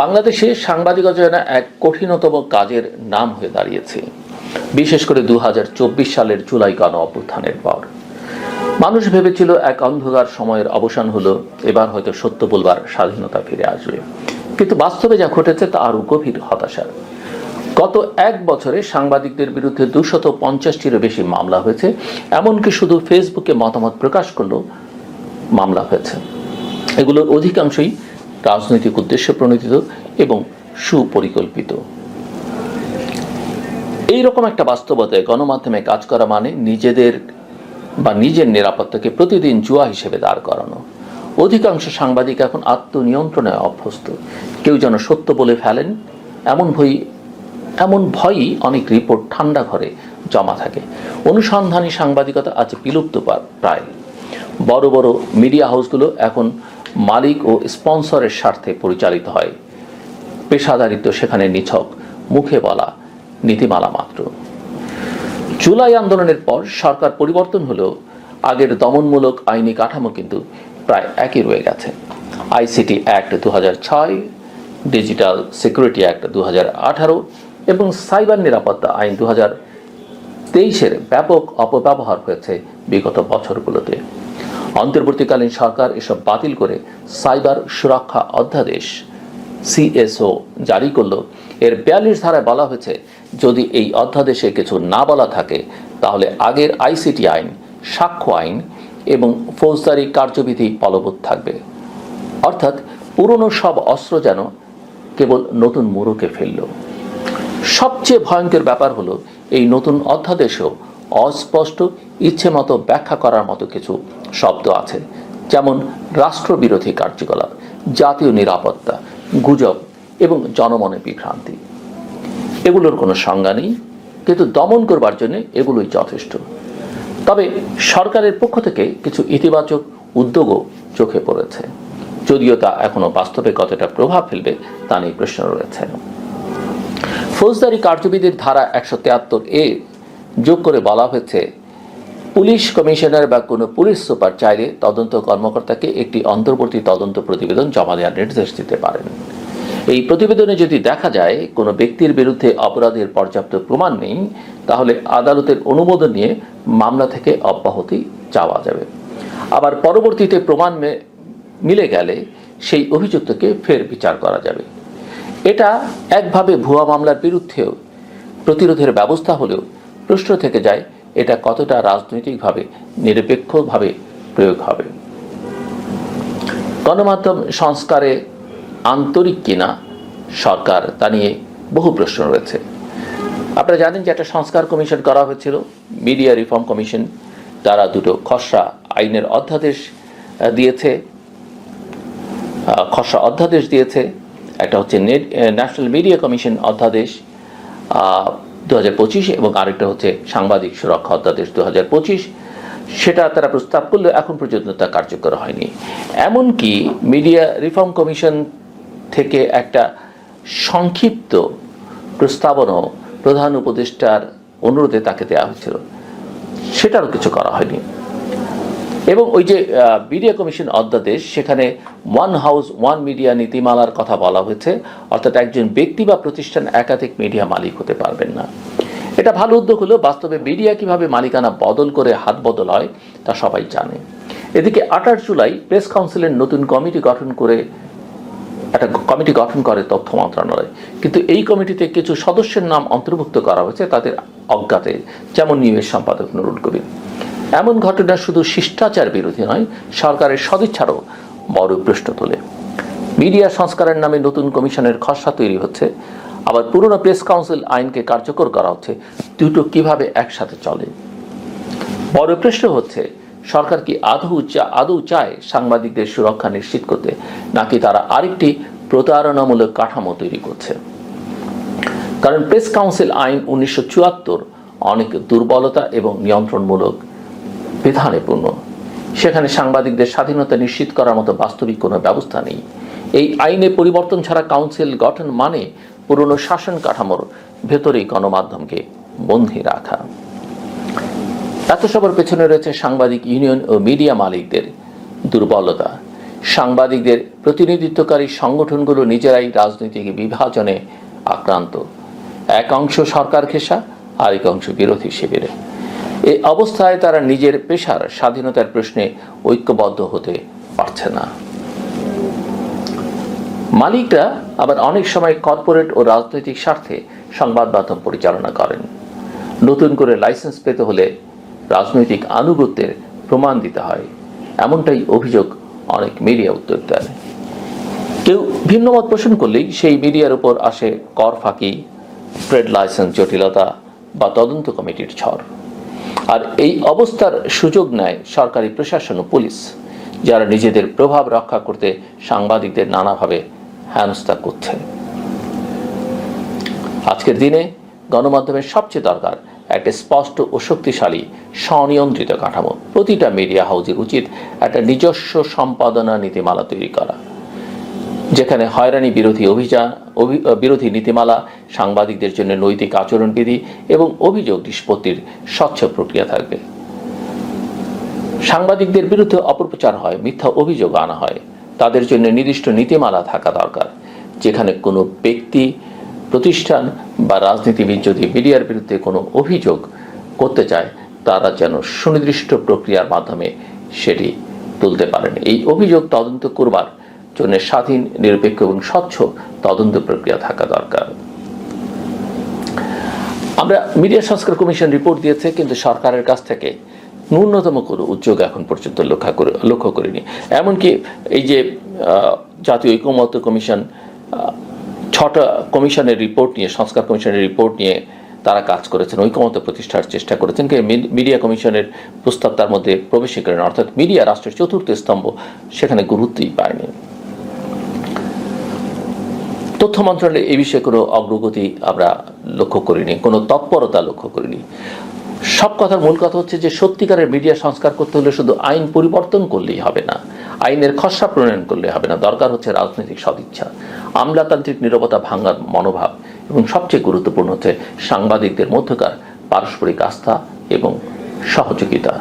বাংলাদেশে সাংবাদিকতা যেন এক কঠিনতম কাজের নাম হয়ে দাঁড়িয়েছে, বিশেষ করে 2024 সালের জুলাই গণ অভ্যুত্থানের পর। মানুষ ভেবেছিল এক অন্ধকার সময়ের অবসান হলো, এবার হয়তো সত্য বলবার স্বাধীনতা ফিরে আসবে। কিন্তু বাস্তবে যা ঘটেছে তা আরও গভীর হতাশার। গত এক বছরে সাংবাদিকদের বিরুদ্ধে 250টিরও বেশি মামলা হয়েছে, এমনকি শুধু ফেসবুকে মতামত প্রকাশ করলেও মামলা হয়েছে। এগুলোর অধিকাংশই রাজনৈতিক উদ্দেশ্যে প্রণোদিত এবং সুপরিকল্পিত। এইরকম একটা বাস্তবতায় গণমাধ্যমে কাজ করা মানে নিজের নিরাপত্তাকে প্রতিদিন জুয়া হিসেবে দাঁড় করানো। অধিকাংশ সাংবাদিক এখন আত্মনিয়ন্ত্রণে অভ্যস্ত। কেউ যেন সত্য বলে ফেলেন এমন ভয়ই অনেক রিপোর্ট ঠান্ডা ঘরে জমা থাকে। অনুসন্ধানী সাংবাদিকতা আজ বিলুপ্ত প্রায়। বড় বড় মিডিয়া হাউসগুলো এখন মালিক ও স্পন্সরের স্বার্থে পরিচালিত হয়। পেশাদারিত্ব সেখানে নিছক মুখে বলা নীতিমালা মাত্র। জুলাই আন্দোলনের পর সরকার পরিবর্তন হলেও আগের দমনমূলক আইনি কাঠামো কিন্তু প্রায় একই রয়ে গেছে। ICT act 2006, digital security act 2018 এবং সাইবার নিরাপত্তা আইন 2023-এর ব্যাপক অপব্যবহার হয়েছে বিগত বছরগুলোতে। অন্তর্বর্তীকালীন সরকার এসব বাতিল করে সাইবার সুরক্ষা অধ্যাদেশ CSO জারি করল। এর 42 ধারায় বলা হয়েছে, যদি এই অধ্যাদেশে কিছু না বলা থাকে তাহলে আগের আইসিটি আইন, সাক্ষ্য আইন এবং ফৌজদারি কার্যবিধি বলবৎ থাকবে। অর্থাৎ পুরনো সব অস্ত্র যেন কেবল নতুন মোড়কে ফেলল। সবচেয়ে ভয়ঙ্কর ব্যাপার হলো, এই নতুন অধ্যাদেশেও অস্পষ্ট, ইচ্ছে মতো ব্যাখ্যা করার মতো কিছু শব্দ আছে, যেমন রাষ্ট্রবিরোধী কার্যকলাপ, জাতীয় নিরাপত্তা, গুজব এবং জনমনে বিভ্রান্তি। এগুলোর কোনো সংজ্ঞা নেই, কিন্তু দমন করবার জন্য এগুলোই যথেষ্ট। তবে সরকারের পক্ষ থেকে কিছু ইতিবাচক উদ্যোগও চোখে পড়েছে, যদিও তা এখনো বাস্তবে কতটা প্রভাব ফেলবে তা নিয়ে প্রশ্ন রয়েছে। ফৌজদারি কার্যবিধির ধারা 173A যোগ করে বলা হয়েছে, পুলিশ কমিশনার বা কোনো পুলিশ সুপার চাইলে তদন্ত কর্মকর্তাকে একটি অন্তর্বর্তী তদন্ত প্রতিবেদন জমা দেওয়ার নির্দেশ দিতে পারেন। এই প্রতিবেদনে যদি দেখা যায় কোনো ব্যক্তির বিরুদ্ধে অপরাধের পর্যাপ্ত প্রমাণ নেই, তাহলে আদালতের অনুমোদন নিয়ে মামলা থেকে অব্যাহতি চাওয়া যাবে। আবার পরবর্তীতে প্রমাণ মিলে গেলে সেই অভিযুক্তকে ফের বিচার করা যাবে। এটা একভাবে ভুয়া মামলার বিরুদ্ধেও প্রতিরোধের ব্যবস্থা হলেও প্রশ্ন থেকে যায়, এটা কতটা রাজনৈতিকভাবে নিরপেক্ষভাবে প্রয়োগ হবে। গণমাধ্যম সংস্কারে আন্তরিক কিনা সরকার, তা নিয়ে বহু প্রশ্ন রয়েছে। আপনারা জানেন যে একটা সংস্কার কমিশন করা হয়েছিল, মিডিয়া রিফর্ম কমিশন। তারা দুটো খসড়া আইনের খসড়া অধ্যাদেশ দিয়েছে। একটা হচ্ছে ন্যাশনাল মিডিয়া কমিশন অধ্যাদেশ 2025 এবং আরেকটা হচ্ছে সাংবাদিক সুরক্ষা অধ্যাদেশ 2025। সেটা তারা প্রস্তাব করলে এখন পর্যন্ত তা কার্যকর হয়নি। এমনকি মিডিয়া রিফর্ম কমিশন থেকে একটা সংক্ষিপ্ত প্রস্তাবনাও প্রধান উপদেষ্টার অনুরোধে তাকে দেওয়া হয়েছিল, সেটারও কিছু করা হয়নি। এবং ওই যে মিডিয়া কমিশন অধ্যাদেশ, সেখানে ওয়ান হাউস ওয়ান মিডিয়া নীতিমালার কথা বলা হয়েছে, অর্থাৎ একজন ব্যক্তি বা প্রতিষ্ঠান একাধিক মিডিয়া মালিক হতে পারবেন না। এটা ভালো উদ্যোগ হলেও বাস্তবে মিডিয়া কিভাবে মালিকানা বদল করে হাত বদল হয় তা সবাই জানে। এদিকে 28 জুলাই প্রেস কাউন্সিলের নতুন কমিটি গঠন করে তথ্য মন্ত্রণালয়, কিন্তু এই কমিটিতে কিছু সদস্যের নাম অন্তর্ভুক্ত করা হয়েছে তাদের অজ্ঞাতে, যেমন নিউজ সম্পাদক নুরুল কবির। এমন ঘটনা শুধু শিষ্টাচার বিরোধী নয়, সরকারের সদিচ্ছারও বড় প্রশ্ন তোলে। মিডিয়া সংস্কারের নামে নতুন কমিশনের খসড়া তৈরি হচ্ছে, আবার পুরনো প্রেস কাউন্সিল আইনকে কার্যকর করা হচ্ছে। দুটো কিভাবে একসাথে চলে? বড় প্রশ্ন হচ্ছে, সরকার কি আদৌ চায় সাংবাদিকদের সুরক্ষা নিশ্চিত করতে, নাকি তারা আরেকটি প্রতারণামূলক কাঠামো তৈরি করছে? কারণ প্রেস কাউন্সিল আইন 1974 অনেক দুর্বলতা এবং নিয়ন্ত্রণমূলক বিধানে পূর্ণ। সেখানে সাংবাদিকদের স্বাধীনতা নিশ্চিত করার মতো বাস্তবিক কোনো ব্যবস্থা নেই। এই আইনে পরিবর্তন ছাড়া কাউন্সিল গঠন মানে পুরনো শাসন কাঠামোর ভেতরেই গণমাধ্যমকে বন্দী রাখা। এত সবার পেছনে রয়েছে সাংবাদিক ইউনিয়ন ও মিডিয়া মালিকদের দুর্বলতা। সাংবাদিকদের প্রতিনিধিত্বকারী সংগঠনগুলো নিজেরাই রাজনৈতিক বিভাজনে আক্রান্ত। এক অংশ সরকার ঘেঁষা, আরেক অংশ বিরোধী শিবিরে। এই অবস্থায় তারা নিজের পেশার স্বাধীনতার প্রশ্নে ঐক্যবদ্ধ হতে পারছে না। মালিকরা আবার অনেক সময় কর্পোরেট ও রাজনৈতিক স্বার্থে সংবাদ মাধ্যম পরিচালনা করেন। নতুন করে লাইসেন্স পেতে হলে রাজনৈতিক আনুগত্যের প্রমাণ দিতে হয়, এমনটাই অভিযোগ অনেক মিডিয়া উদ্যোক্তার। কেউ ভিন্ন মত পোষণ করলেই সেই মিডিয়ার উপর আসে কর ফাঁকি, ট্রেড লাইসেন্স জটিলতা বা তদন্ত কমিটির ঝড়। আর এই অবস্থার সুযোগ নেয় সরকারি প্রশাসন ও পুলিশ, যারা নিজেদের প্রভাব রক্ষা করতে সাংবাদিকদের নানাভাবে হেনস্থা করছে। আজকের দিনে গণমাধ্যমের সবচেয়ে দরকার একটা স্পষ্ট ও শক্তিশালী স্বনিয়ন্ত্রিত কাঠামো। প্রতিটা মিডিয়া হাউসের উচিত একটা নিজস্ব সম্পাদনা নীতিমালা তৈরি করা, যেখানে হয়রানি বিরোধী নীতিমালা, সাংবাদিকদের জন্য নৈতিক আচরণবিধি এবং অভিযোগ নিষ্পত্তির স্বচ্ছ প্রক্রিয়া থাকবে। সাংবাদিকদের বিরুদ্ধে অপপ্রচার হয়, মিথ্যা অভিযোগ আনা হয়, তাদের জন্য নির্দিষ্ট নীতিমালা থাকা দরকার, যেখানে কোনো ব্যক্তি, প্রতিষ্ঠান বা রাজনীতিবিদ যদি মিডিয়ার বিরুদ্ধে কোনো অভিযোগ করতে চায়, তারা যেন সুনির্দিষ্ট প্রক্রিয়ার মাধ্যমে সেটি তুলতে পারেন। এই অভিযোগ তদন্ত করবার জন্য স্বাধীন, নিরপেক্ষ এবং স্বচ্ছ তদন্ত প্রক্রিয়া থাকা দরকার। আমরা মিডিয়া সংস্কার কমিশন রিপোর্ট দিয়েছে, কিন্তু সরকারের কাছ থেকে ন্যূনতম কোনো উদ্যোগ এখন পর্যন্ত লক্ষ্য করিনি। এমনকি এই যে জাতীয় ঐকমত্য কমিশন 6টা কমিশনের রিপোর্ট নিয়ে, সংস্কার কমিশনের রিপোর্ট নিয়ে তারা কাজ করেছেন, ঐকমত্য প্রতিষ্ঠার চেষ্টা করেছেন, কিন্তু মিডিয়া কমিশনের প্রস্তাব তার মধ্যে প্রবেশই করেন, অর্থাৎ মিডিয়া রাষ্ট্রের চতুর্থ স্তম্ভ, সেখানে গুরুত্বই পায়নি। তথ্য মন্ত্রণালয়ে এই বিষয়ে কোনো অগ্রগতি আমরা লক্ষ্য করিনি, কোনো তৎপরতা লক্ষ্য করিনি। সব কথার মূল কথা হচ্ছে যে সত্যিকারের মিডিয়া সংস্কার করতে হলে শুধু আইন পরিবর্তন করলেই হবে না, আইনের খসড়া প্রণয়ন করলে হবে না, দরকার হচ্ছে রাজনৈতিক সদিচ্ছা, আমলাতান্ত্রিক নীরবতা ভাঙার মনোভাব এবং সবচেয়ে গুরুত্বপূর্ণ হচ্ছে সাংবাদিকদের মধ্যকার পারস্পরিক আস্থা এবং সহযোগিতা।